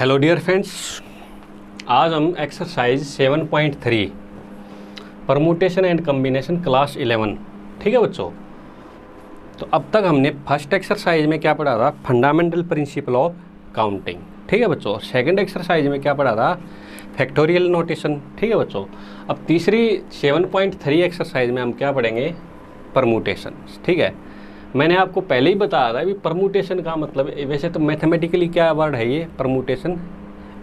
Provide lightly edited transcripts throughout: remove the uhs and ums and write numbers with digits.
Hello dear friends, आज हम exercise 7.3 permutation and combination class 11। ठीक है बच्चों, तो अब तक हमने फर्स्ट एक्सरसाइज में क्या पढ़ा था, फंडामेंटल प्रिंसिपल ऑफ काउंटिंग। ठीक है बच्चों, सेकंड एक्सरसाइज में क्या पढ़ा था, फैक्टोरियल नोटेशन। ठीक है बच्चों, अब तीसरी 7.3 एक्सरसाइज में हम क्या पढ़ेंगे, परमुटेशन। ठीक है, मैंने आपको पहले ही बताया था भी परमुटेशन का मतलब, वैसे तो मैथमेटिकली क्या वर्ड है ये परमुटेशन,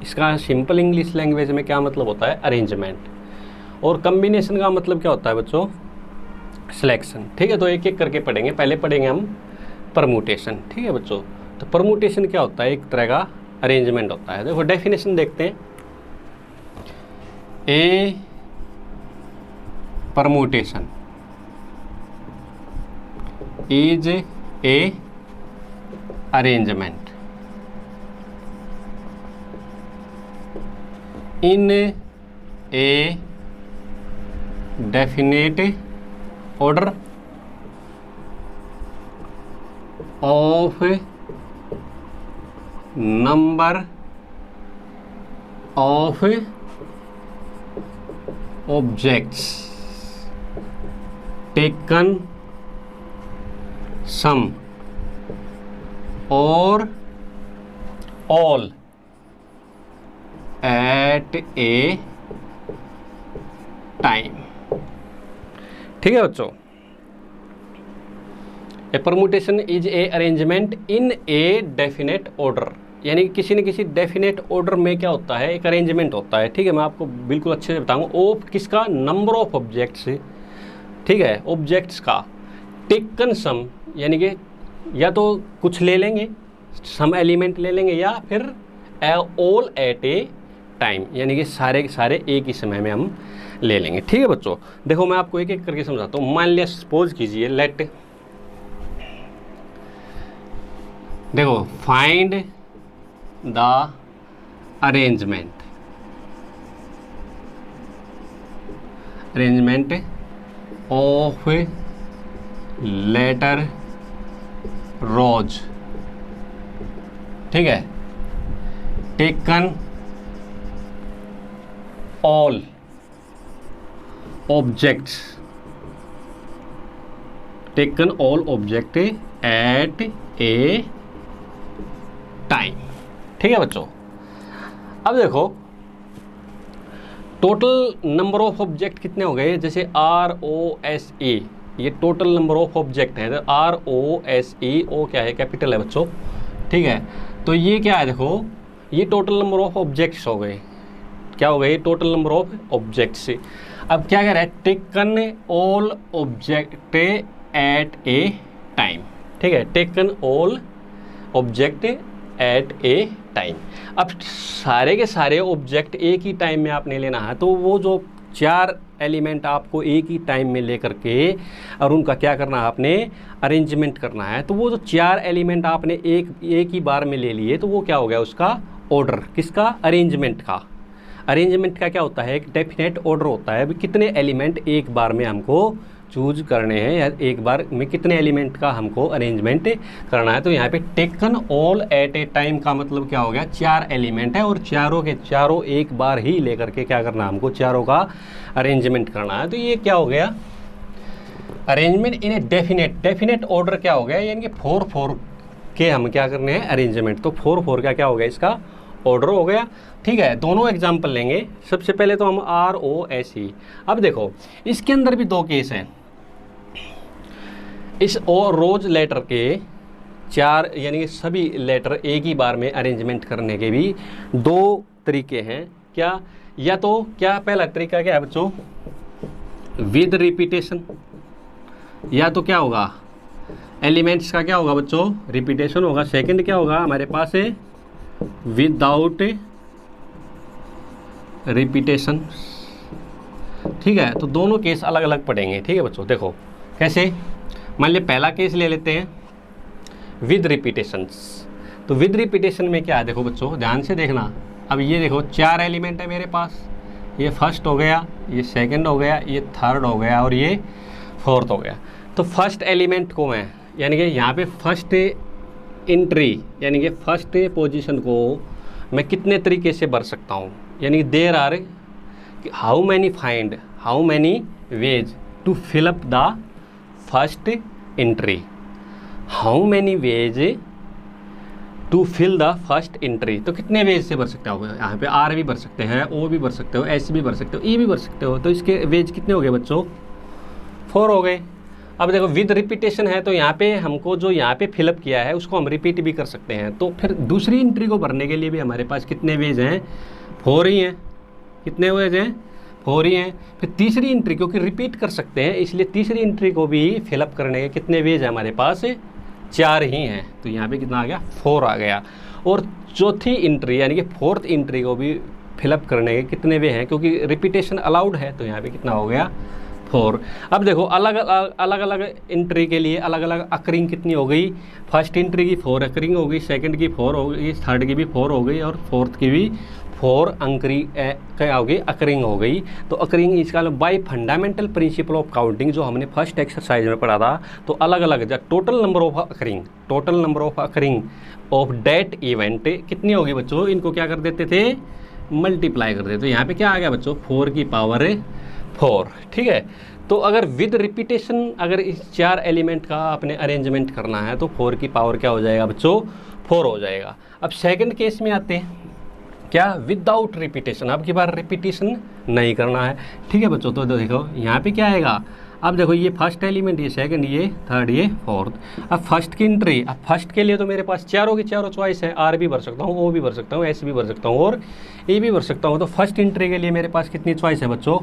इसका सिंपल इंग्लिश लैंग्वेज में क्या मतलब होता है, अरेंजमेंट। और कम्बिनेशन का मतलब क्या होता है बच्चों, सिलेक्शन। ठीक है, तो एक एक करके पढ़ेंगे। पहले पढ़ेंगे हम परमुटेशन। ठीक है बच्चों, तो परमुटेशन क्या होता है, एक तरह का अरेंजमेंट होता है। देखो डेफिनेशन देखते हैं। ए permutation is a arrangement in a definite order of number of objects taken some or all at a time। ठीक है बच्चों, a permutation is a arrangement in a definite order, यानी कि किसी न किसी डेफिनेट ऑर्डर में क्या होता है, एक अरेंजमेंट होता है। ठीक है, मैं आपको बिल्कुल अच्छे से बताऊंगा। ऑफ किसका, नंबर ऑफ ऑब्जेक्ट्स। ठीक है, ऑब्जेक्ट्स का। टेकन सम यानी कि या तो कुछ ले लेंगे, सम एलिमेंट ले लेंगे, या फिर ऑल एट ए टाइम, यानी कि सारे के सारे एक ही समय में हम ले लेंगे। ठीक है बच्चों, देखो मैं आपको एक एक करके समझाता हूँ। मान लिया, सपोज कीजिए, लेट, देखो find the arrangement of letter rose. ठीक है, taken all objects, taken all object at a time. ठीक है बच्चों, अब देखो टोटल नंबर ऑफ ऑब्जेक्ट कितने हो गए, जैसे ROSE, ये टोटल नंबर ऑफ ऑब्जेक्ट है। ROSE, ओ क्या है, कैपिटल है बच्चों। ठीक है, तो ये क्या है, देखो ये टोटल नंबर ऑफ ऑब्जेक्ट्स हो गए। क्या हो गए, टोटल नंबर ऑफ ऑब्जेक्ट्स। अब क्या कह रहा है, taken all object at a time. ठीक है, taken all object at a time. अब सारे के सारे ऑब्जेक्ट एक ही टाइम में आपने लेना है, तो वो जो 4 एलिमेंट आपको एक ही टाइम में लेकर के और उनका क्या करना है, आपने अरेंजमेंट करना है। तो वो जो 4 एलिमेंट आपने एक ही बार में ले लिए, तो वो क्या हो गया, उसका ऑर्डर। किसका, अरेंजमेंट का। अरेंजमेंट का क्या होता है, एक डेफिनेट ऑर्डर होता है, कितने एलिमेंट एक बार में हमको चूज करने हैं, या एक बार में कितने एलिमेंट का हमको अरेंजमेंट करना है। तो यहाँ पे taken all at a time का मतलब क्या हो गया, 4 एलिमेंट है और चारों के चारों एक बार ही लेकर के क्या करना है, हमको चारों का अरेंजमेंट करना है। तो ये क्या हो गया, arrangement in a definite order क्या हो गया, यानी कि 4 के हम क्या करने हैं, अरेंजमेंट। तो 4 का क्या हो गया, इसका ऑर्डर हो गया। ठीक है, दोनों एग्जाम्पल लेंगे। सबसे पहले तो हम ROSE। अब देखो इसके अंदर भी 2 केस हैं। इस रोज लेटर के 4, यानी कि सभी लेटर एक ही बार में अरेंजमेंट करने के भी 2 तरीके हैं। क्या, या तो क्या पहला तरीका क्या है बच्चों, विद रिपीटेशन, या तो क्या होगा, एलिमेंट्स का क्या होगा बच्चों, रिपीटेशन होगा। सेकंड क्या होगा हमारे पास है, विदाउट रिपीटेशन। ठीक है, तो दोनों केस अलग अलग पढ़ेंगे। ठीक है बच्चों, देखो कैसे, मान लिया पहला केस ले लेते हैं, विद रिपीटेशंस। तो विद रिपीटेशन में क्या है, देखो बच्चों ध्यान से देखना। अब ये देखो 4 एलिमेंट है मेरे पास, ये फर्स्ट हो गया, ये सेकंड हो गया, ये थर्ड हो गया और ये फोर्थ हो गया। तो फर्स्ट एलिमेंट को मैं, यानी कि यहाँ पे फर्स्ट एंट्री यानी कि फर्स्ट पोजीशन को मैं कितने तरीके से भर सकता हूँ, यानी there are how many ways to fill up the first entry, how many ways to fill the first entry. तो कितने वेज से भर सकते हो, यहाँ पे आर भी भर सकते हैं, ओ भी भर सकते हो, एस भी भर सकते हो, ई भी भर सकते हो। तो इसके वेज कितने हो गए बच्चों, 4 हो गए। अब देखो विद रिपीटेशन है तो यहाँ पे हमको जो यहाँ पे फिलअप किया है उसको हम रिपीट भी कर सकते हैं। तो फिर दूसरी एंट्री को भरने के लिए भी हमारे पास कितने वेज हैं, 4 ही हैं। कितने वेज हैं, 4 ही हैं। फिर तीसरी एंट्री क्योंकि रिपीट कर सकते हैं इसलिए तीसरी एंट्री को भी फिलअप करने के कितने वेज हैं हमारे पास, 4 ही हैं। तो यहाँ पे कितना आ गया, 4 आ गया। और चौथी एंट्री यानी कि 4th एंट्री को भी फिलअप करने के कितने वे हैं, क्योंकि रिपीटेशन अलाउड है। तो यहाँ पे कितना हो गया, 4। अब देखो अलग अलग एंट्री के लिए अलग अलग अकरिंग कितनी हो गई, फर्स्ट एंट्री की 4 अकरिंग हो गई, सेकंड की 4 हो गई, थर्ड की भी 4 हो गई और फोर्थ की भी 4 क्या हो गई, अकरिंग हो गई। तो अकरिंग इसका bye fundamental principle of counting जो हमने फर्स्ट एक्सरसाइज में पढ़ा था। तो अलग अलग total number of occurring of that event कितनी होगी बच्चों, इनको क्या कर देते थे, मल्टीप्लाई कर देते। तो यहाँ पे क्या आ गया बच्चों, 4 की पावर 4। ठीक है। तो अगर विद रिपीटेशन अगर इस 4 एलिमेंट का आपने अरेंजमेंट करना है तो 4 की पावर क्या हो जाएगा बच्चों, 4 हो जाएगा। अब सेकंड केस में आते हैं, क्या, विदाउट रिपीटेशन। अब की बार रिपीटेशन नहीं करना है। ठीक है बच्चों। तो देखो यहाँ पे क्या आएगा, अब देखो ये फर्स्ट एलिमेंट, ये सेकंड, ये थर्ड, ये फोर्थ। अब फर्स्ट की एंट्री, अब फर्स्ट के लिए तो मेरे पास चारों की चारों चॉइस है, आर भी भर सकता हूँ, ओ भी भर सकता हूँ, एस भी भर सकता हूँ और ए भी भर सकता हूँ। तो फर्स्ट एंट्री के लिए मेरे पास कितनी चॉइस है बच्चों,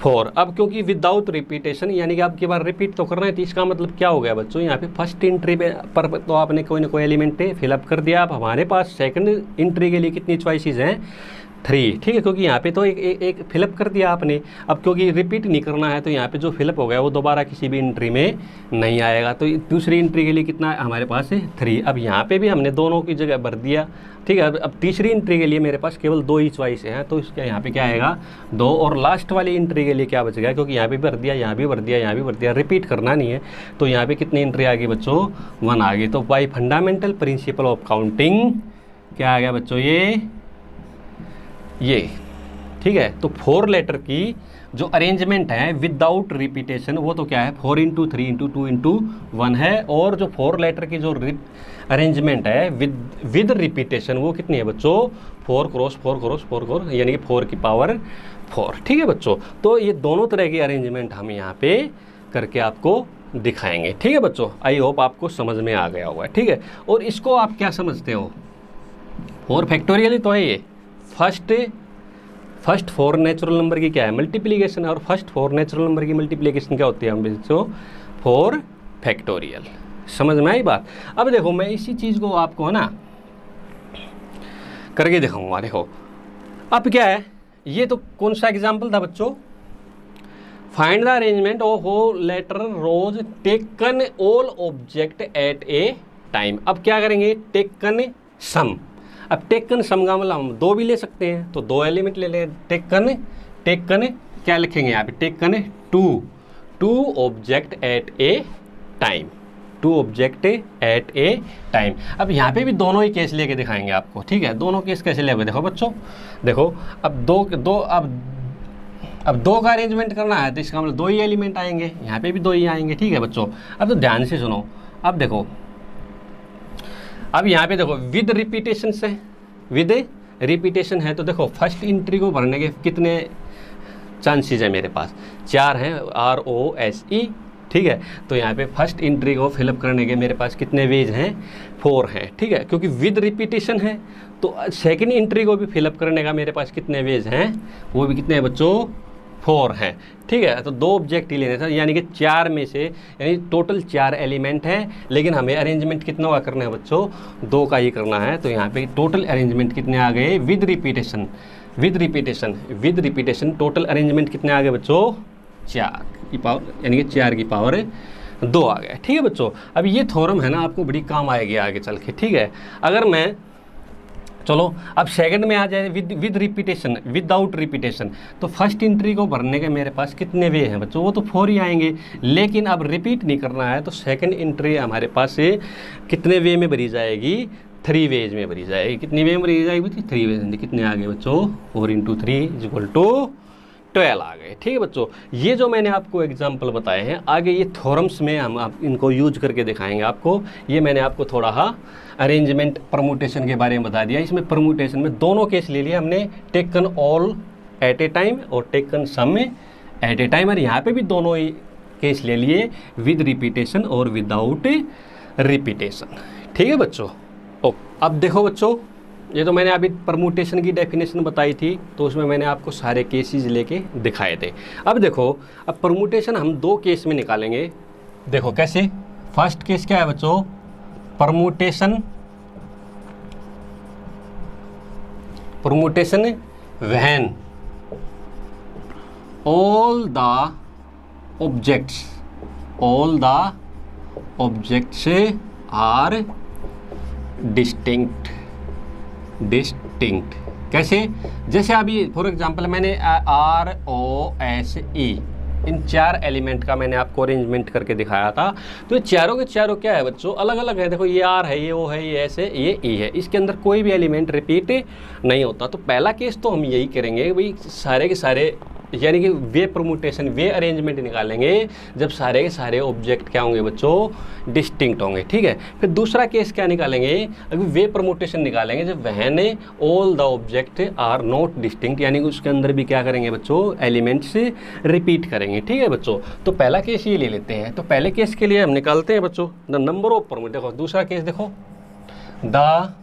4। अब क्योंकि विदाउट रिपीटेशन यानी कि अब की बार रिपीट तो करना है, तो इसका मतलब क्या हो गया बच्चों, यहाँ पे फर्स्ट एंट्री पर तो आपने कोई ना कोई एलिमेंट फिलअप कर दिया। अब हमारे पास सेकंड एंट्री के लिए कितनी चॉइसेस हैं, 3। ठीक है, क्योंकि यहाँ पे तो एक फिलअप कर दिया आपने। अब क्योंकि रिपीट नहीं करना है तो यहाँ पे जो फिलअप हो गया वो दोबारा किसी भी एंट्री में नहीं आएगा। तो दूसरी एंट्री के लिए कितना हमारे पास है, 3। अब यहाँ पे भी हमने दोनों की जगह भर दिया। ठीक है। अब तीसरी एंट्री के लिए मेरे पास केवल 2 ही चॉइस हैं, तो इसका यहाँ पे क्या आएगा, 2। और लास्ट वाली एंट्री के लिए क्या बच गया, क्योंकि यहाँ पे भर दिया, यहाँ भी भर दिया, यहाँ भी भर दिया, रिपीट करना नहीं है। तो यहाँ पे कितनी एंट्री आ गई बच्चों, 1 आ गई। तो by fundamental principle of counting क्या आ गया बच्चों, ये। ठीक है। तो 4 लेटर की जो अरेंजमेंट है विदाउट रिपीटेशन वो तो क्या है, 4 × 3 × 2 × 1 है। और जो 4 लेटर की जो अरेंजमेंट है विद रिपीटेशन वो कितनी है बच्चों, 4 × 4 × 4 4 यानी कि 4 की पावर 4। ठीक है बच्चों। तो ये दोनों तरह की अरेंजमेंट हम यहाँ पे करके आपको दिखाएंगे। ठीक है बच्चों, आई होप आपको समझ में आ गया होगा। ठीक है। और इसको आप क्या समझते हो, 4 फैक्टोरियल तो है ये। फर्स्ट 4 नेचुरल नंबर की क्या है, मल्टीप्लिकेशन। और फर्स्ट 4 नेचुरल नंबर की मल्टीप्लिकेशन क्या होती है, हम बच्चों 4 फैक्टोरियल। समझ में आई बात। अब देखो मैं इसी चीज़ को आपको है ना करके दिखाऊंगा। देखो अब क्या है, ये तो कौन सा एग्जाम्पल था बच्चों, find the arrangement of all letter rose taken all object at a time. अब क्या करेंगे, टेकन सम। अब टेकन सम का मतलब हम 2 भी ले सकते हैं, तो 2 एलिमेंट ले लें। टेकन क्या लिखेंगे यहाँ पे, taken 2 object at a time, 2 object at a time. अब यहाँ पे भी दोनों ही केस लेके दिखाएंगे आपको। ठीक है। दोनों केस कैसे लेंगे, देखो बच्चों, देखो अब अब 2 का अरेंजमेंट करना है तो इसका मतलब 2 ही एलिमेंट आएंगे, यहाँ पे भी 2 ही आएंगे। ठीक है बच्चों। अब तो ध्यान से सुनो। अब देखो, अब यहाँ पे देखो विद रिपीटेशन से, विद रिपीटेशन है तो देखो फर्स्ट एंट्री को भरने के कितने चांसेस है मेरे पास, 4 हैं, ROSE। ठीक है। तो यहाँ पे फर्स्ट एंट्री को फिलअप करने के मेरे पास कितने वेज हैं, 4 हैं। ठीक है। क्योंकि विद रिपीटेशन है तो सेकंड एंट्री को भी फिलअप करने का मेरे पास कितने वेज हैं, वो भी कितने हैं बच्चों, 4 हैं। ठीक है। तो 2 ऑब्जेक्ट ही लेने थे, यानी कि 4 में से यानी टोटल 4 एलिमेंट हैं, लेकिन हमें अरेंजमेंट कितना का करना है बच्चों, 2 का ही करना है। तो यहाँ पे टोटल अरेंजमेंट कितने आ गए, विद रिपीटेशन टोटल अरेंजमेंट कितने आ गए बच्चों, 4 की पावर, यानी कि 4 की पावर 2 आ गया। ठीक है बच्चों। अब ये थ्योरम है ना आपको बड़ी काम आएगी आगे चल के। ठीक है। अगर मैं चलो अब सेकंड में आ जाए विद रिपीटेशन, विदाउट रिपीटेशन, तो फर्स्ट एंट्री को भरने के मेरे पास कितने वे हैं बच्चों, वो तो 4 ही आएंगे। लेकिन अब रिपीट नहीं करना है तो सेकंड एंट्री हमारे पास से कितने वे में भरी जाएगी, 3 वेज में भरी जाएगी। कितनी वे में भरी जाएगी बच्ची? 3 वेज। कितने आ गए बच्चों? 4 × 3 = 12 आ गए। ठीक है बच्चों, ये जो मैंने आपको एग्जाम्पल बताए हैं, आगे ये थ्योरम्स में हम आप इनको यूज करके दिखाएंगे आपको। ये मैंने आपको थोड़ा अरेंजमेंट परमुटेशन के बारे में बता दिया। इसमें परमुटेशन में दोनों केस ले लिए हमने, taken all at a time और taken some at a time. और यहाँ पे भी दोनों ही केस ले लिए, विद रिपीटेशन और विदाउट रिपीटेशन। ठीक है बच्चों। अब देखो बच्चों, ये तो मैंने अभी परमुटेशन की डेफिनेशन बताई थी, तो उसमें मैंने आपको सारे केसेस लेके दिखाए थे। अब देखो, अब परमुटेशन हम 2 केस में निकालेंगे। देखो कैसे? फर्स्ट केस क्या है बच्चों? Permutation when all the objects are distinct। कैसे? जैसे अभी फॉर एग्जांपल मैंने ROSE इन 4 एलिमेंट का मैंने आपको अरेंजमेंट करके दिखाया था। तो ये चारों के चारों क्या है बच्चों? अलग अलग है। देखो, ये R है, ये O है, ये S है, ये E है। इसके अंदर कोई भी एलिमेंट रिपीट नहीं होता। तो पहला केस तो हम यही करेंगे भाई, सारे के सारे यानी कि वे परमुटेशन, वे अरेंजमेंट निकालेंगे जब सारे के सारे ऑब्जेक्ट क्या होंगे बच्चों? डिस्टिंक्ट होंगे। ठीक है। फिर दूसरा केस क्या निकालेंगे? अभी वे परमुटेशन निकालेंगे जब when all the object are not distinct, यानी कि उसके अंदर भी क्या करेंगे बच्चों? एलिमेंट्स रिपीट करेंगे। ठीक है बच्चों। तो पहला केस ये ले लेते हैं। तो पहले केस के लिए हम निकालते हैं बच्चों द नंबर ऑफ परमुटेशन। देखो दूसरा केस, देखो द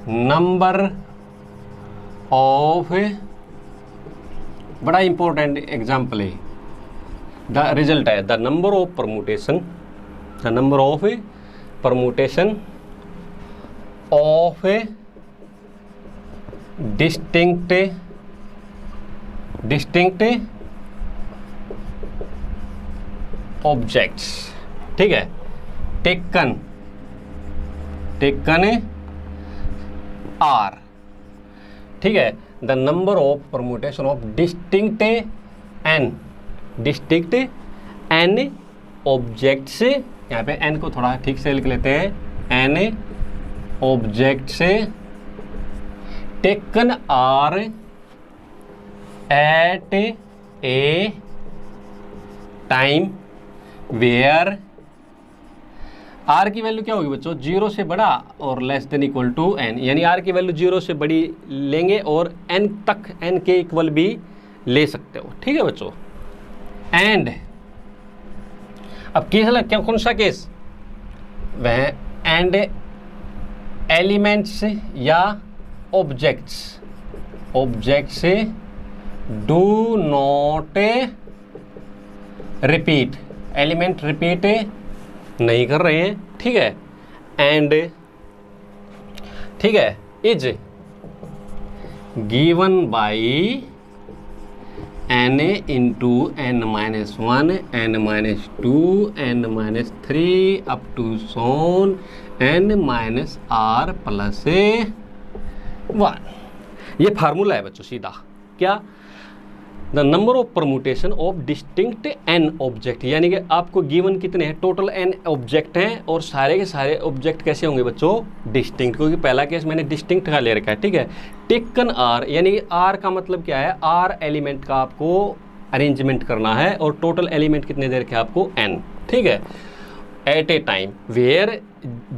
नंबर ऑफ, बड़ा इंपॉर्टेंट एग्जाम्पल है, द रिजल्ट है the number of permutation of distinct objects. ठीक है। Taken r. ठीक है। The number of permutation of distinct n objects, यहाँ पे एन को थोड़ा ठीक से लिख लेते हैं, n objects taken r at a time where r की वैल्यू क्या होगी बच्चों? 0 से बड़ा और less than equal to n, यानी आर की वैल्यू 0 से बड़ी लेंगे और एन तक, एन के इक्वल भी ले सकते हो। ठीक है बच्चों। एंड अब केस अलग, क्या कौन सा केस? वह एंड एलिमेंट्स या objects do not repeat, element repeat नहीं कर रहे हैं। ठीक है। एंड ठीक है is given by n into n-1 n-2 n-3 up to Son n-r plus 1। ये फार्मूला है बच्चों सीधा। क्या? The number of permutation of distinct n object, यानी कि आपको गिवन कितने हैं? टोटल एन ऑब्जेक्ट हैं और सारे के सारे ऑब्जेक्ट कैसे होंगे बच्चों? डिस्टिंक्ट, क्योंकि पहला केस मैंने डिस्टिंक्ट का ले रखा है। ठीक है। टेकन आर, यानी कि आर का मतलब क्या है? आर एलिमेंट का आपको अरेंजमेंट करना है और टोटल एलिमेंट कितने दे रखे हैं आपको? एन। ठीक है। एट ए टाइम वेयर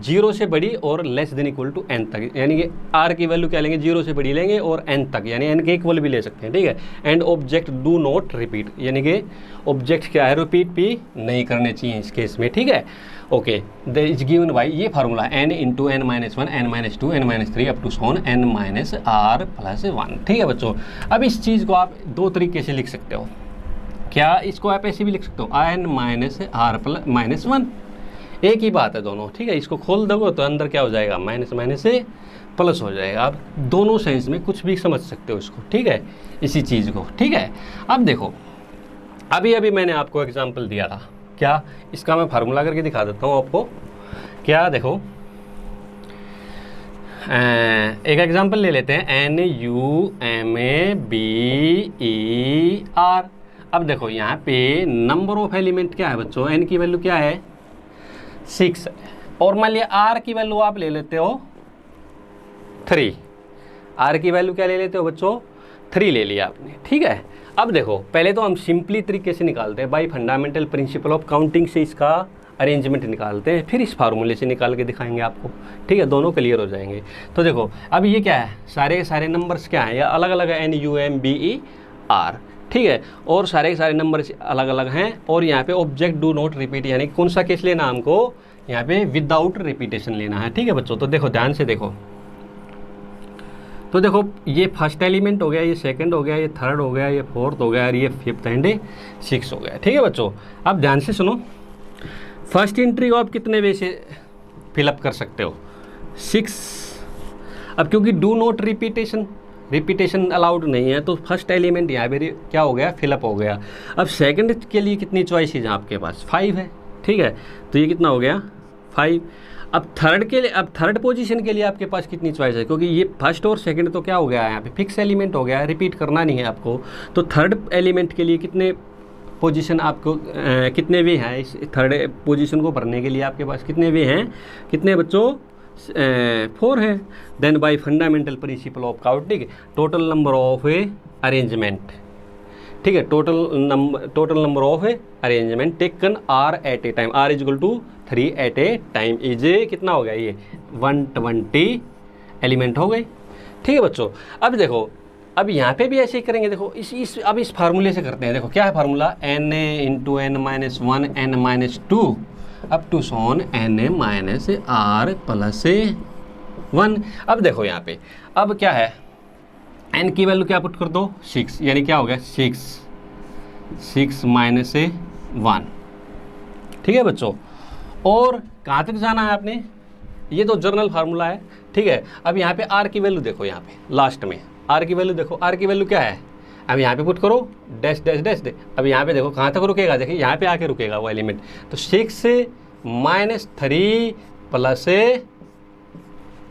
0 से बड़ी और less than equal to n तक, यानी कि आर की वैल्यू क्या लेंगे? 0 से बड़ी लेंगे और एन तक, यानी एन के इक्वल भी ले सकते हैं। ठीक है। And object do not repeat, यानी कि ऑब्जेक्ट क्या है? रिपीट भी नहीं करने चाहिए इस केस में। ठीक है। Okay. The is given by, ये formula n into n-1 n-2 n-3 up to Son n-r plus 1। ठीक है बच्चों। अब इस चीज़ को आप 2 तरीके से लिख सकते हो। क्या? इसको आप ऐसे भी लिख सकते हो, n-r+-1, एक ही बात है दोनों। ठीक है। इसको खोल दोगे तो अंदर क्या हो जाएगा? माइनस माइनस से प्लस हो जाएगा। आप दोनों सेंस में कुछ भी समझ सकते हो इसको। ठीक है। इसी चीज़ को। ठीक है। अब देखो, अभी मैंने आपको एग्जांपल दिया था। क्या? इसका मैं फार्मूला करके दिखा देता हूँ आपको। क्या? देखो, एक एग्जांपल ले लेते हैं, NUMBER। अब देखो यहाँ पे नंबर ऑफ एलिमेंट क्या है बच्चों? n की वैल्यू क्या है? 6 है। और मान लिया आर की वैल्यू आप ले लेते हो 3, आर की वैल्यू क्या ले लेते हो बच्चों, 3 ले लिया आपने, ठीक है। अब देखो पहले तो हम सिंपली तरीके से निकालते हैं, by fundamental principle of counting से इसका अरेंजमेंट निकालते हैं, फिर इस फार्मूले से निकाल के दिखाएंगे आपको, ठीक है, दोनों क्लियर हो जाएंगे। तो देखो अब ये क्या है, सारे के सारे नंबर्स क्या हैं, या अलग अलग है, NUMBER, ठीक है, और सारे के सारे नंबर्स अलग अलग हैं। और यहाँ पे ऑब्जेक्ट डू नॉट रिपीट, यानी कौन सा केस लेना हमको, यहाँ पे विदाउट रिपीटेशन लेना है, ठीक है बच्चों। तो देखो ध्यान से देखो, तो देखो ये फर्स्ट एलिमेंट हो गया, ये सेकंड हो गया, ये थर्ड हो गया, ये फोर्थ हो गया, और ये फिफ्थ एंड 6 हो गया, ठीक है बच्चों। अब ध्यान से सुनो, फर्स्ट एंट्री को आप कितने वे से फिलअप कर सकते हो, 6। अब क्योंकि डू नॉट रिपीटेशन अलाउड नहीं है, तो फर्स्ट एलिमेंट यहाँ पे क्या हो गया, फिलअप हो गया। अब सेकंड के लिए कितनी चॉइसेज हैं आपके पास, 5 है, ठीक है, तो ये कितना हो गया, 5। अब थर्ड के लिए, अब थर्ड पोजीशन के लिए आपके पास कितनी चॉइस है, क्योंकि ये फर्स्ट और सेकंड तो क्या हो गया है, यहाँ पे फिक्स एलिमेंट हो गया है, रिपीट करना नहीं है आपको। तो थर्ड एलिमेंट के लिए कितने पोजीशन आपको कितने वे हैं, इस थर्ड पोजीशन को भरने के लिए आपके पास कितने वे हैं, कितने बच्चों, 4 है। Then by fundamental principle of counting total number of arrangement, ठीक है, total number of arrangement taken r at a time, r is equal to 3 at a time, is कितना हो गया, ये 120 एलिमेंट हो गए, ठीक है बच्चों। अब देखो, अब यहाँ पे भी ऐसे ही करेंगे, देखो अब इस फार्मूले से करते हैं। देखो क्या है formula, NA into N-1 N-2 up to so on NA-R plus 1। अब देखो यहाँ पे अब क्या है, n की वैल्यू क्या पुट कर दो, 6, यानी क्या हो गया 6 माइनस 1, ठीक है बच्चों। और कहाँ तक जाना है आपने, ये तो जर्नल फार्मूला है, ठीक है। अब यहाँ पे r की वैल्यू देखो, यहाँ पे लास्ट में r की वैल्यू देखो, r की वैल्यू क्या है, अब यहाँ पे पुट करो डैश डैश डैश डे। अब यहाँ पे देखो कहाँ तक रुकेगा, देखिए यहाँ पे आके रुकेगा वो एलिमेंट, तो 6 माइनस 3 प्लस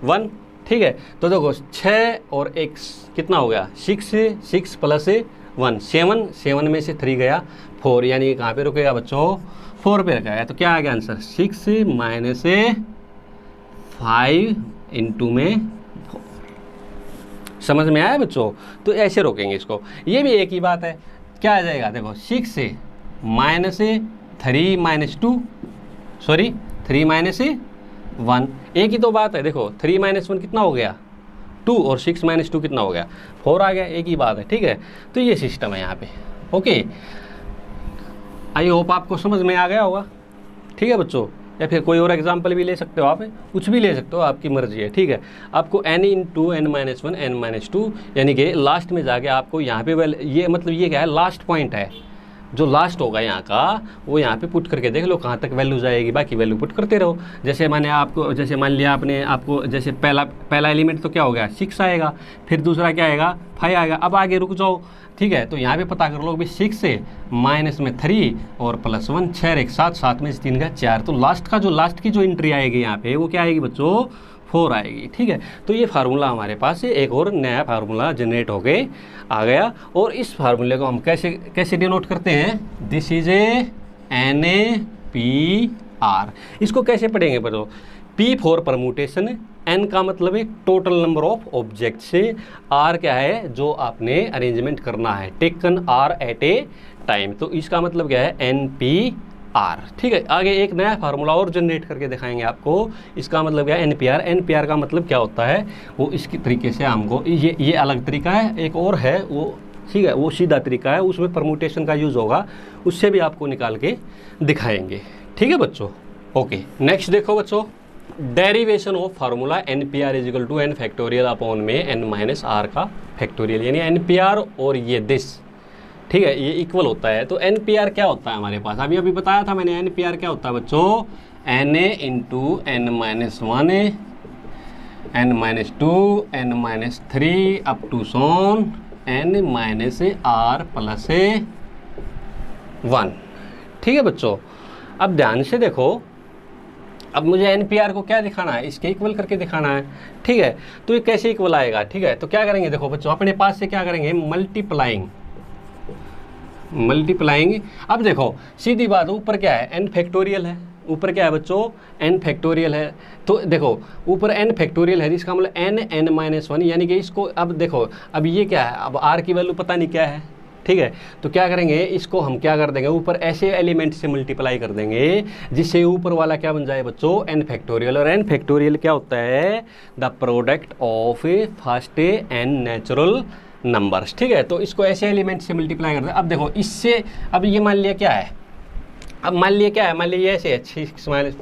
1, ठीक है। तो देखो 6 और 1 कितना हो गया, 6 प्लस 1 7 में से 3 गया 4, यानी कहाँ पे रुकेगा बच्चों, 4 पे रखा है। तो क्या आ गया आंसर, 6 माइनस 5 इंटू में 4। समझ में आया बच्चों, तो ऐसे रोकेंगे इसको। ये भी एक ही बात है, क्या आ जाएगा देखो, 6 माइनस 3 माइनस 2, सॉरी 3 माइनस 1, एक ही तो बात है। देखो 3 माइनस 1 कितना हो गया 2, और 6 माइनस 2 कितना हो गया 4 आ गया, एक ही बात है, ठीक है। तो ये सिस्टम है यहाँ पे, ओके। आई होप आपको समझ में आ गया होगा, ठीक है बच्चों। या फिर कोई और एग्जाम्पल भी ले सकते हो आप, कुछ भी ले सकते हो, आपकी मर्जी है, ठीक है। आपको n इंटू N-1 N-2, यानी कि लास्ट में जाके आपको यहाँ पे ये मतलब ये क्या है, लास्ट पॉइंट है, जो लास्ट होगा यहाँ का वो यहाँ पे पुट करके देख लो कहाँ तक वैल्यू जाएगी, बाकी वैल्यू पुट करते रहो। जैसे मैंने आपको, जैसे मान लिया आपने, आपको जैसे पहला एलिमेंट तो क्या हो गया 6 आएगा, फिर दूसरा क्या आएगा 5 आएगा, अब आगे रुक जाओ, ठीक है। तो यहाँ पे पता कर लो भी 6 से माइनस में 3 और प्लस 1, 6 एक साथ, 7 में से 3 गया 4, तो लास्ट की जो एंट्री आएगी यहाँ पे वो क्या आएगी बच्चों, 4 आएगी, ठीक है। तो ये फार्मूला हमारे पास है, एक और नया फार्मूला जनरेट होके आ गया। और इस फार्मूले को हम कैसे डिनोट करते हैं, दिस इज NAPR। इसको कैसे पढ़ेंगे बच्चों, P फॉर परम्यूटेशन, N का मतलब है टोटल नंबर ऑफ ऑब्जेक्ट से, R क्या है जो आपने अरेंजमेंट करना है, taken R at a time, तो इसका मतलब क्या है NPR, ठीक है। आगे एक नया फार्मूला और जनरेट करके दिखाएंगे आपको, इसका मतलब क्या है NPR का मतलब क्या होता है वो इसकी तरीके से हमको, ये अलग तरीका है, एक और है वो, ठीक है, वो सीधा तरीका है, उसमें परम्यूटेशन का यूज़ होगा, उससे भी आपको निकाल के दिखाएंगे, ठीक है बच्चों। ओके, नेक्स्ट देखो बच्चों, derivation of formula NPR is equal to N factorial upon में N-R का फैक्टोरियल, यानी NPR और ये दिस, ठीक है, ये इक्वल होता है। तो NPR क्या होता है हमारे पास, अभी बताया था मैंने, NPR क्या होता है बच्चों, NA into N-1 N-2 N-3 up to Son N-R plus 1, ठीक है बच्चों। अब ध्यान से देखो, अब मुझे NPR को क्या दिखाना है, इसके इक्वल करके दिखाना है, ठीक है। तो ये कैसे इक्वल आएगा, ठीक है। तो क्या करेंगे देखो बच्चों, अपने पास से क्या करेंगे, मल्टीप्लाइंग। अब देखो सीधी बात, ऊपर क्या है N फैक्टोरियल है, ऊपर क्या है बच्चों, n फैक्टोरियल है। तो देखो ऊपर n फैक्टोरियल है, इसका मतलब n माइनस 1, यानी कि इसको अब देखो, अब ये क्या है, अब r की वैल्यू पता नहीं क्या है, ठीक है। तो क्या करेंगे, इसको हम क्या कर देंगे, ऊपर ऐसे एलिमेंट से मल्टीप्लाई कर देंगे जिससे ऊपर वाला क्या बन जाए बच्चों, n फैक्टोरियल। और n फैक्टोरियल क्या होता है, the product of first n natural numbers, ठीक है। तो इसको ऐसे एलिमेंट से मल्टीप्लाई कर दें। अब देखो इससे, अब ये मान लिया क्या है, अब मान लिया क्या है, मान लिया ऐसे है 6 माइनस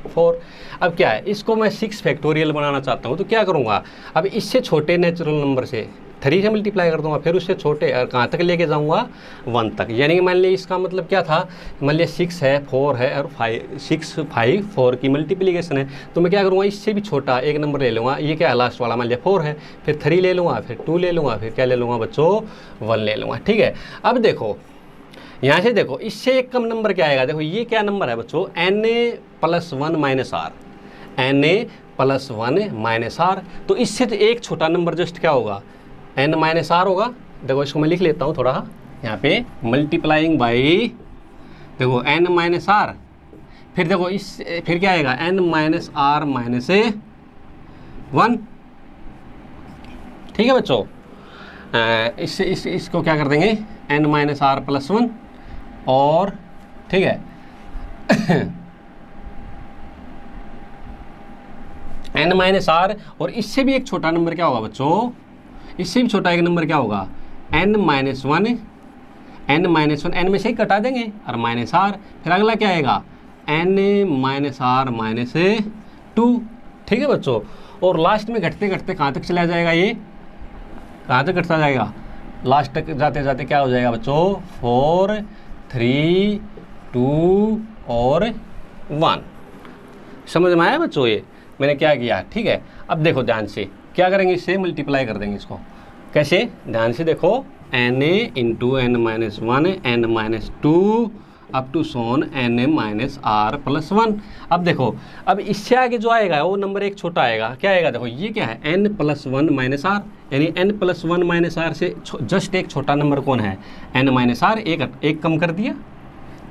4। अब क्या है, इसको मैं 6 फैक्टोरियल बनाना चाहता हूँ, तो क्या करूँगा, अब इससे छोटे नेचुरल नंबर से 3 से मल्टीप्लाई कर दूंगा, फिर उससे छोटे और कहाँ तक लेके जाऊँगा, 1 तक। यानी कि मान लिया इसका मतलब क्या था, मान लिया 6 है, 4 है और 6 5 4 की मल्टीप्लिकेशन है। तो मैं क्या करूँगा, इससे भी छोटा एक नंबर ले लूँगा, ये क्या है लास्ट वाला, मान लिया 4 है, फिर 3 ले लूँगा, फिर 2 ले लूँगा, फिर क्या ले लूँगा बच्चों, 1 ले लूँगा, ठीक है। अब देखो यहाँ से देखो, इससे एक कम नंबर क्या आएगा, देखो ये क्या नंबर है बच्चों, na+1 minus r, na+1 minus r। तो इससे तो एक छोटा नंबर जस्ट क्या होगा, n माइनस r होगा। देखो इसको मैं लिख लेता हूँ थोड़ा यहाँ पे, मल्टीप्लाइंग बाई, देखो n माइनस r, फिर देखो इस, फिर क्या आएगा, n माइनस r माइनस 1, ठीक है बच्चों। इससे इसको क्या कर देंगे, n माइनस r प्लस 1, और ठीक है n माइनस r, और इससे भी एक छोटा नंबर क्या होगा बच्चों, इससे भी छोटा एक नंबर क्या होगा, n माइनस 1, n में से ही कटा देंगे और माइनस r, फिर अगला क्या आएगा, n माइनस r माइनस 2, ठीक है बच्चों। और लास्ट में घटते घटते कहाँ तक चला जाएगा, ये कहाँ तक घटता जाएगा, लास्ट तक जाते जाते क्या हो जाएगा बच्चों, 4 3 2 और 1। समझ में आया बच्चों, ये मैंने क्या किया, ठीक है। अब देखो ध्यान से क्या करेंगे, इससे मल्टीप्लाई कर देंगे इसको, कैसे, ध्यान से देखो, na into n minus 1 n minus 2 up to so on n minus r plus 1। अब देखो, अब इससे आगे जो आएगा वो नंबर एक छोटा आएगा, क्या आएगा, देखो ये क्या है, n+1 माइनस r, यानी n+1 माइनस r से जस्ट एक छोटा नंबर कौन है, n माइनस r, एक कम कर दिया,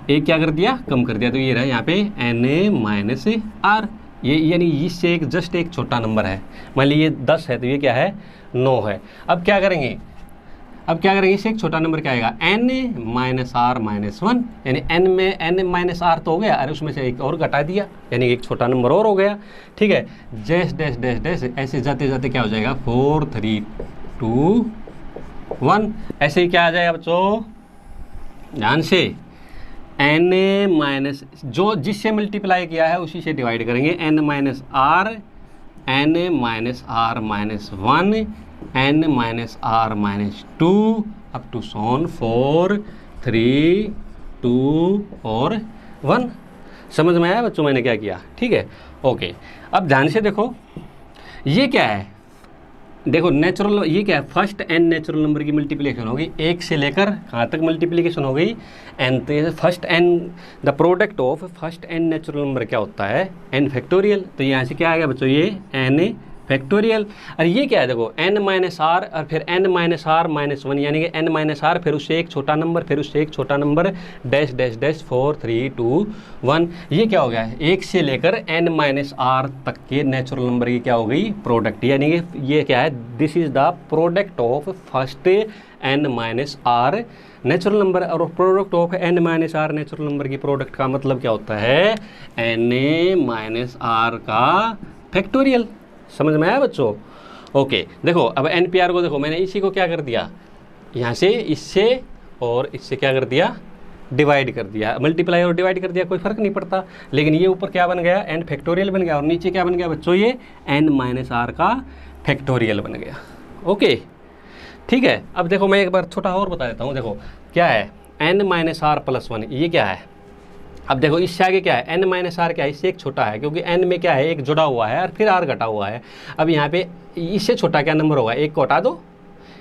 एक क्या कर दिया, कम कर दिया, तो ये रहा यहाँ पे na माइनस r, ये यानी इससे एक जस्ट एक छोटा नंबर है। मान लीजिए 10 है तो ये क्या है, 9 है। अब क्या करेंगे, अब क्या करेंगे, इससे एक छोटा नंबर क्या आएगा, n माइनस r माइनस 1, यानी n में n माइनस r तो हो गया, अरे उसमें से एक और घटा दिया, यानी एक छोटा नंबर और हो गया, ठीक है। डैश डैश डैश डैश ऐसे जाते जाते क्या हो जाएगा, 4 3 2 1, ऐसे ही क्या आ जाएगा बच्चों, ध्यान से, n माइनस, जो जिससे मल्टीप्लाई किया है उसी से डिवाइड करेंगे, n minus r minus 1 n minus r minus 2 up to so on 4 3 2 और 1। समझ में आया बच्चों मैंने क्या किया, ठीक है, ओके। अब ध्यान से देखो, ये क्या है, देखो नेचुरल, ये क्या है, फर्स्ट n नेचुरल नंबर की मल्टीप्लिकेशन होगी, 1 से लेकर कहाँ तक मल्टीप्लिकेशन हो गई, n। तो first n, the product of first n natural number क्या होता है, n फैक्टोरियल। तो यहाँ से क्या आएगा बच्चों, ये n फैक्टोरियल। और ये क्या है, देखो n माइनस r और फिर n माइनस r माइनस 1, यानी कि n माइनस r, फिर उससे एक छोटा नंबर, फिर उससे एक छोटा नंबर, डैश डैश डैश 4 3 2 1। ये क्या हो गया है, 1 से लेकर n माइनस r तक के नेचुरल नंबर की क्या हो गई, प्रोडक्ट, यानी कि ये क्या है, this is the product of first n minus r natural number. और product of n minus r natural number की प्रोडक्ट का मतलब क्या होता है, na माइनस r का फैक्टोरियल। समझ में आया बच्चों, ओके। देखो अब NPR को देखो, मैंने इसी को क्या कर दिया, यहाँ से इससे और इससे क्या कर दिया, डिवाइड कर दिया, मल्टीप्लाई और डिवाइड कर दिया, कोई फर्क नहीं पड़ता। लेकिन ये ऊपर क्या बन गया, n फैक्टोरियल बन गया, और नीचे क्या बन गया बच्चों, ये n माइनस r का फैक्टोरियल बन गया, ओके, ठीक है। अब देखो मैं एक बार छोटा और बता देता हूँ, देखो क्या है, n माइनस r प्लस 1, ये क्या है। अब देखो इससे आगे क्या है, n माइनस r क्या है, इससे एक छोटा है, क्योंकि n में क्या है, एक जुड़ा हुआ है और फिर r घटा हुआ है। अब यहाँ पे इससे छोटा क्या नंबर होगा, एक को हटा दो,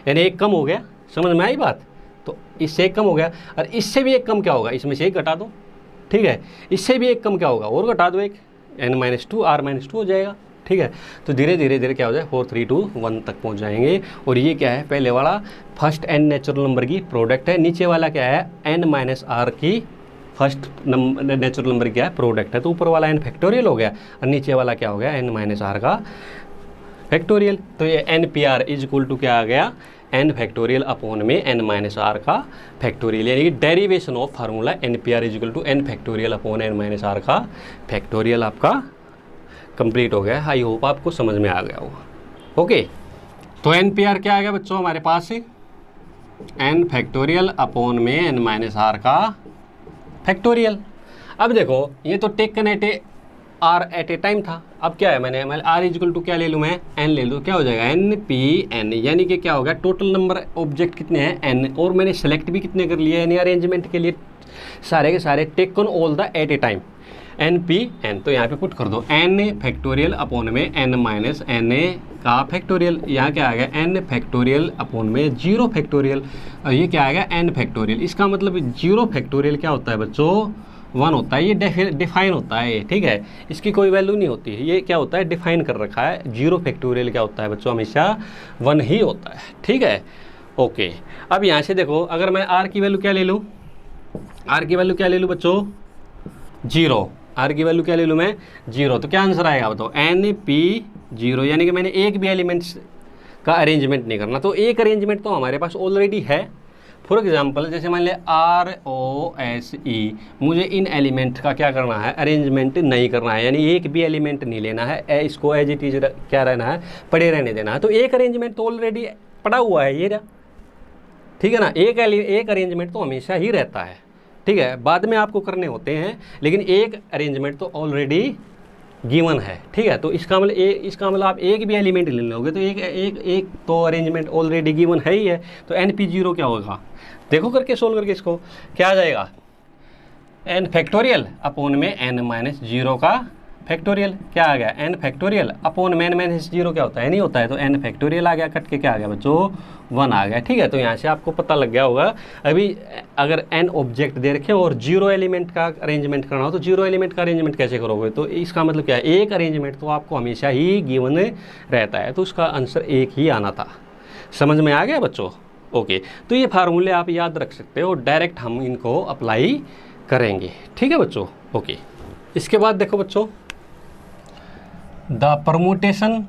यानी एक कम हो गया। समझ में आई बात, तो इससे एक कम हो गया, और इससे भी एक कम क्या होगा, इसमें से एक घटा दो, ठीक है। इससे भी एक कम क्या होगा, और घटा दो एक, n माइनस 2 r माइनस 2 हो जाएगा, ठीक है। तो धीरे धीरे धीरे क्या हो जाए, 4 3 2 1 तक पहुँच जाएंगे। और ये क्या है, पहले वाला फर्स्ट n नेचुरल नंबर की प्रोडक्ट है, नीचे वाला क्या है, n माइनस r की फर्स्ट नेचुरल नंबर क्या है, प्रोडक्ट है, तो ऊपर वाला n फैक्टोरियल हो गया और नीचे वाला क्या हो गया, n माइनस आर का फैक्टोरियल। तो ये NPR इज इक्वल टू क्या आ गया, n फैक्टोरियल अपॉन में n माइनस आर का फैक्टोरियल, यानी कि derivation of formula NPR is equal to n factorial upon n minus r का फैक्टोरियल आपका कंप्लीट हो गया। आई होप आपको समझ में आ गया होगा। ओके, तो NPR क्या आ गया बच्चों हमारे पास, n फैक्टोरियल अपॉन में n माइनस आर का फैक्टोरियल। अब देखो ये तो taken at a r at a time था, अब क्या है मैंने आर इजिकल टू क्या ले लूँ मैं, n ले लूँ, क्या हो जाएगा NPN, यानी कि क्या होगा टोटल नंबर ऑब्जेक्ट कितने हैं n, और मैंने सेलेक्ट भी कितने कर लिए, यानी अरेंजमेंट के लिए सारे के सारे taken all the at a time NPN। तो यहाँ पे पुट कर दो n फैक्टोरियल अपॉन में n माइनस n का फैक्टोरियल, यहाँ क्या आ गया n फैक्टोरियल अपॉन में 0 फैक्टोरियल, और ये क्या आ गया n फैक्टोरियल। इसका मतलब 0 फैक्टोरियल क्या होता है बच्चों, 1 होता है, ये डिफाइन होता है, ठीक है, इसकी कोई वैल्यू नहीं होती है, ये क्या होता है डिफाइन कर रखा है। 0 फैक्टोरियल क्या होता है बच्चों, हमेशा 1 ही होता है, ठीक है। ओके, अब यहाँ से देखो अगर मैं r की वैल्यू क्या ले लूँ, r की वैल्यू क्या ले लूँ बच्चों 0, r की वैल्यू क्या ले लूँ मैं 0, तो क्या आंसर आएगा बताओ NP0, यानी कि मैंने एक भी एलिमेंट्स का अरेंजमेंट नहीं करना। तो एक अरेंजमेंट तो हमारे पास ऑलरेडी है। फॉर एग्जांपल जैसे मान लिया ROSE, मुझे इन एलिमेंट का क्या करना है, अरेंजमेंट नहीं करना है, यानी एक भी एलिमेंट नहीं लेना है, इसको एज इट इज क्या रहना है, पड़े रहने देना है। तो एक अरेंजमेंट तो ऑलरेडी पड़ा हुआ है ये, ठीक है ना, एक अरेंजमेंट तो हमेशा ही रहता है, ठीक है, बाद में आपको करने होते हैं, लेकिन एक अरेंजमेंट तो ऑलरेडी गिवन है, ठीक है। तो इसका मतलब आप एक भी एलिमेंट ले लोगे तो एक तो अरेंजमेंट ऑलरेडी गिवन है ही है। तो NP0 क्या होगा, देखो करके सोल्व करके इसको, क्या आ जाएगा n फैक्टोरियल अपॉन में n माइनस 0 का फैक्टोरियल, क्या आ गया n फैक्टोरियल अपॉन में n माइनस 0 क्या होता है, नहीं होता है, तो n फैक्टोरियल आ गया, कट के क्या आ गया बच्चों 1 आ गया, ठीक है। तो यहाँ से आपको पता लग गया होगा, अभी अगर n ऑब्जेक्ट दे रखे और 0 एलिमेंट का अरेंजमेंट करना हो तो 0 एलिमेंट का अरेंजमेंट कैसे करोगे, तो इसका मतलब क्या है, एक अरेंजमेंट तो आपको हमेशा ही गिवन रहता है, तो उसका आंसर एक ही आना था। समझ में आ गया बच्चों। ओके, तो ये फार्मूले आप याद रख सकते हो, डायरेक्ट हम इनको अप्लाई करेंगे, ठीक है बच्चों। ओके, इसके बाद देखो बच्चों, the permutation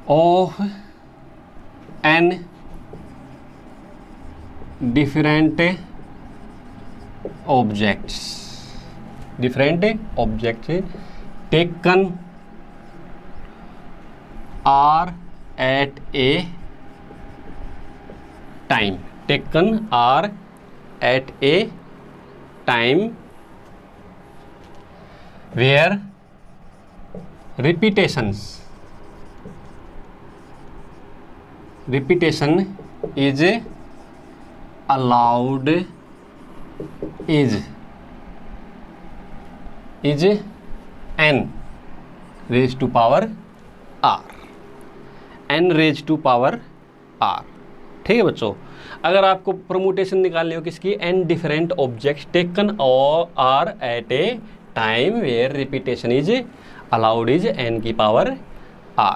of n different objects taken are at a time where repetition is allowed is n raised to power r, n raised to power r, ठीक है बच्चों। अगर आपको परमुटेशन निकालनी हो किसकी, n different objects taken r at a time where repetition is allowed is n की power r,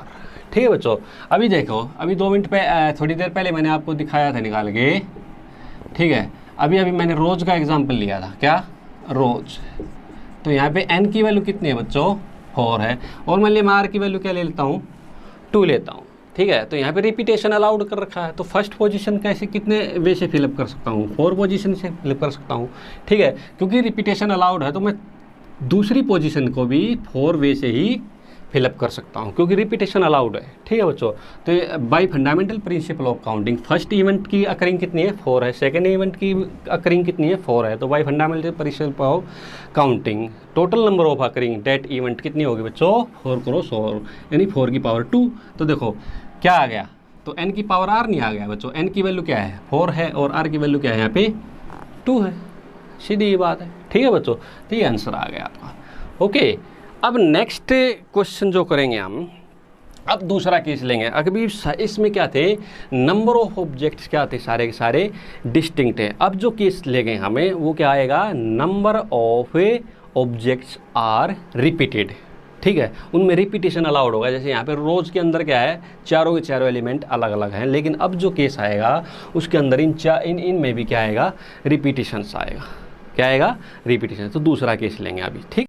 ठीक है बच्चों। अभी देखो, अभी 2 मिनट पे थोड़ी देर पहले मैंने आपको दिखाया था निकाल के, ठीक है। अभी मैंने रोज का एग्जांपल लिया था, क्या रोज, तो यहाँ पे n की वैल्यू कितनी है बच्चों 4 है, और मान लिया मैं r की वैल्यू क्या ले लेता हूँ 2 लेता हूँ, ठीक है। तो यहाँ पे रिपीटेशन अलाउड कर रखा है, तो फर्स्ट पोजीशन कैसे कितने वे से फिलअप कर सकता हूँ, 4 पोजीशन से फिलअप कर सकता हूँ, ठीक है। क्योंकि रिपीटेशन अलाउड है तो मैं दूसरी पोजीशन को भी 4 वे से ही फिलअप कर सकता हूँ, क्योंकि रिपीटेशन अलाउड है, ठीक है बच्चों। तो by fundamental principle of counting first event की अकरिंग कितनी है 4 है, सेकंड इवेंट की अकरिंग कितनी है 4 है, तो by fundamental principle of counting total number of occurring that event कितनी होगी बच्चों 4 क्रॉस 4, यानी 4 की पावर 2। तो देखो क्या आ गया, तो n की पावर r नहीं आ गया बच्चों, n की वैल्यू क्या है 4 है और r की वैल्यू क्या है यहाँ पे 2 है, सीधी बात है, ठीक है बच्चों। तो ये आंसर आ गया आपका। ओके, अब नेक्स्ट क्वेश्चन जो करेंगे हम, अब दूसरा केस लेंगे। अभी इसमें क्या थे, नंबर ऑफ ऑब्जेक्ट्स क्या थे, सारे के सारे डिस्टिंक्ट है। अब जो केस लेंगे हमें वो क्या आएगा, number of objects are repeated, ठीक है, उनमें रिपीटिशन अलाउड होगा। जैसे यहाँ पे रोज़ के अंदर क्या है, चारों के चारों एलिमेंट अलग अलग हैं, लेकिन अब जो केस आएगा उसके अंदर इन में भी क्या आएगा, रिपीटिशंस आएगा। क्या आएगा, रिपीटिशन। तो दूसरा केस लेंगे अभी, ठीक।